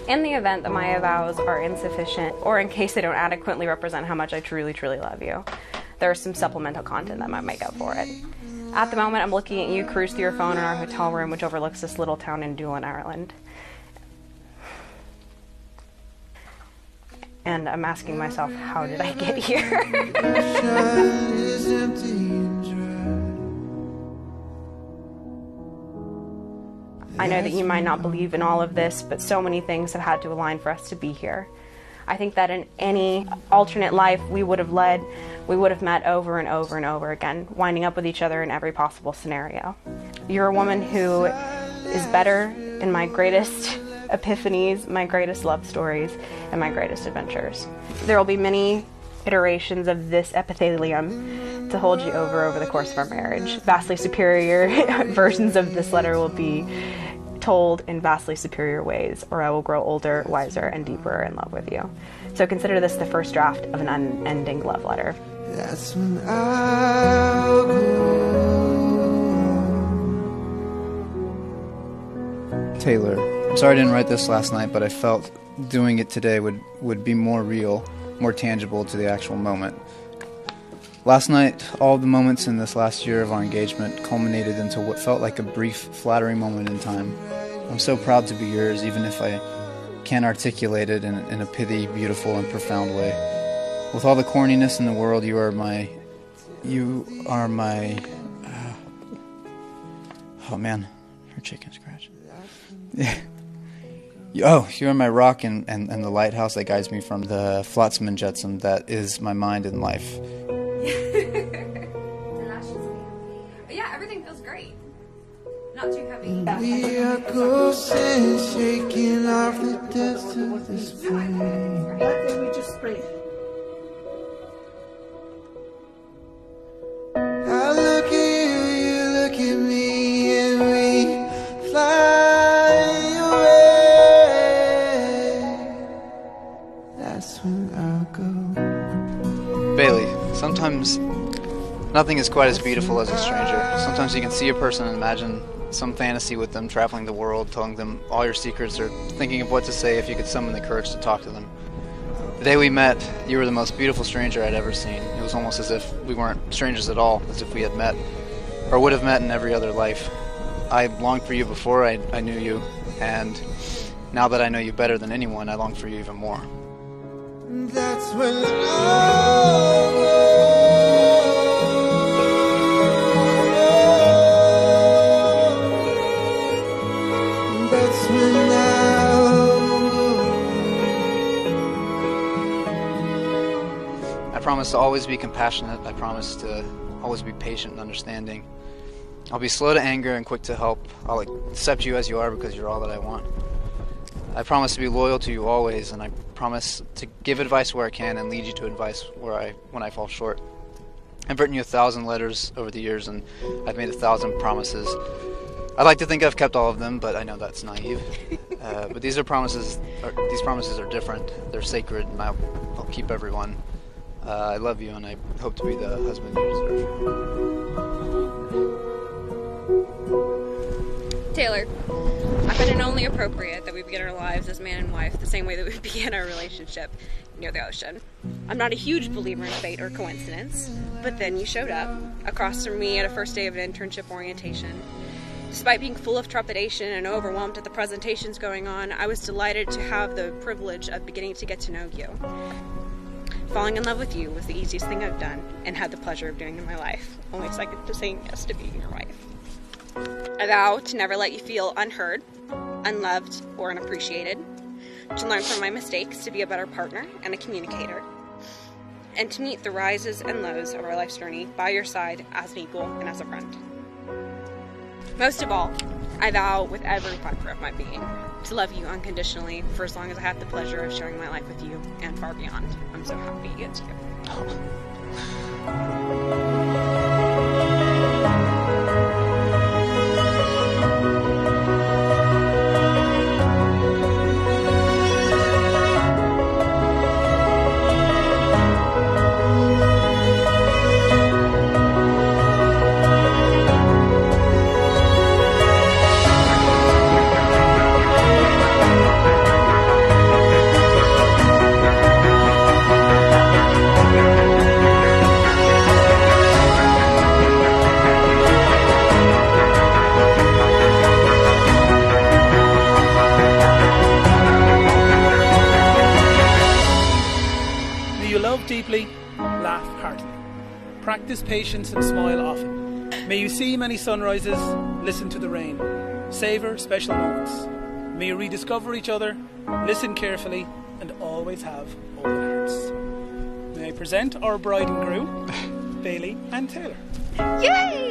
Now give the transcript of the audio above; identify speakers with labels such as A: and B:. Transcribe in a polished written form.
A: In the event that my vows are insufficient, or in case they don't adequately represent how much I truly, truly love you, there's some supplemental content that might make up for it. At the moment, I'm looking at you cruise through your phone in our hotel room, which overlooks this little town in Doolin, Ireland. And I'm asking myself, how did I get here? I know that you might not believe in all of this, but so many things have had to align for us to be here. I think that in any alternate life we would have led, we would have met over and over and over again, winding up with each other in every possible scenario. You're a woman who is better in my greatest epiphanies, my greatest love stories, and my greatest adventures. There will be many iterations of this epithelium to hold you over the course of our marriage. Vastly superior versions of this letter will be told in vastly superior ways, or I will grow older, wiser, and deeper in love with you. So consider this the first draft of an unending love letter.
B: That's when I'll go.
C: Taylor, I'm sorry I didn't write this last night, but I felt doing it today would be more real, more tangible to the actual moment. Last night, all the moments in this last year of our engagement culminated into what felt like a brief, flattering moment in time. I'm so proud to be yours, even if I can't articulate it in a pithy, beautiful, and profound way. With all the corniness in the world, you are my, oh man, her chicken scratch. Yeah. You are my rock and the lighthouse that guides me from the flotsam and jetsam that is my mind in life.
A: Yeah, everything feels great. Not too heavy.
B: We are ghosts shaking off the dust of this pain.
D: That thing we just sprayed.
B: I look at you, you look at me, and we fly away. That's when I'll go.
C: Bailey, sometimes nothing is quite as beautiful as a stranger. Sometimes you can see a person and imagine some fantasy with them, traveling the world, telling them all your secrets, or thinking of what to say if you could summon the courage to talk to them. The day we met, you were the most beautiful stranger I'd ever seen. It was almost as if we weren't strangers at all, as if we had met, or would have met in every other life. I longed for you before I knew you, and now that I know you better than anyone, I long for you even more.
B: That's when I'll go. That's when I'll go.
C: I promise to always be compassionate. I promise to always be patient and understanding. I'll be slow to anger and quick to help. I'll accept you as you are because you're all that I want. I promise to be loyal to you always, and I promise to give advice where I can and lead you to advice when I fall short. I've written you 1,000 letters over the years, and I've made 1,000 promises. I'd like to think I've kept all of them, but I know that's naive. But these promises are different. They're sacred, and I'll keep every one. I love you, and I hope to be the husband you deserve.
A: Taylor, I find it only appropriate that we begin our lives as man and wife the same way that we began our relationship, near the ocean. I'm not a huge believer in fate or coincidence, but then you showed up across from me at a first day of an internship orientation. Despite being full of trepidation and overwhelmed at the presentations going on, I was delighted to have the privilege of beginning to get to know you. Falling in love with you was the easiest thing I've done and had the pleasure of doing in my life, only second to saying yes to being your wife. I vow to never let you feel unheard, unloved, or unappreciated, to learn from my mistakes to be a better partner and a communicator, and to meet the rises and lows of our life's journey by your side as an equal and as a friend. Most of all, I vow with every fiber of my being to love you unconditionally for as long as I have the pleasure of sharing my life with you and far beyond. I'm so happy it's you.
E: half-heartedly. Practice patience and smile often. May you see many sunrises, listen to the rain, savour special moments. May you rediscover each other, listen carefully, and always have open hearts. May I present our bride and groom, Bailey and Taylor.
A: Yay!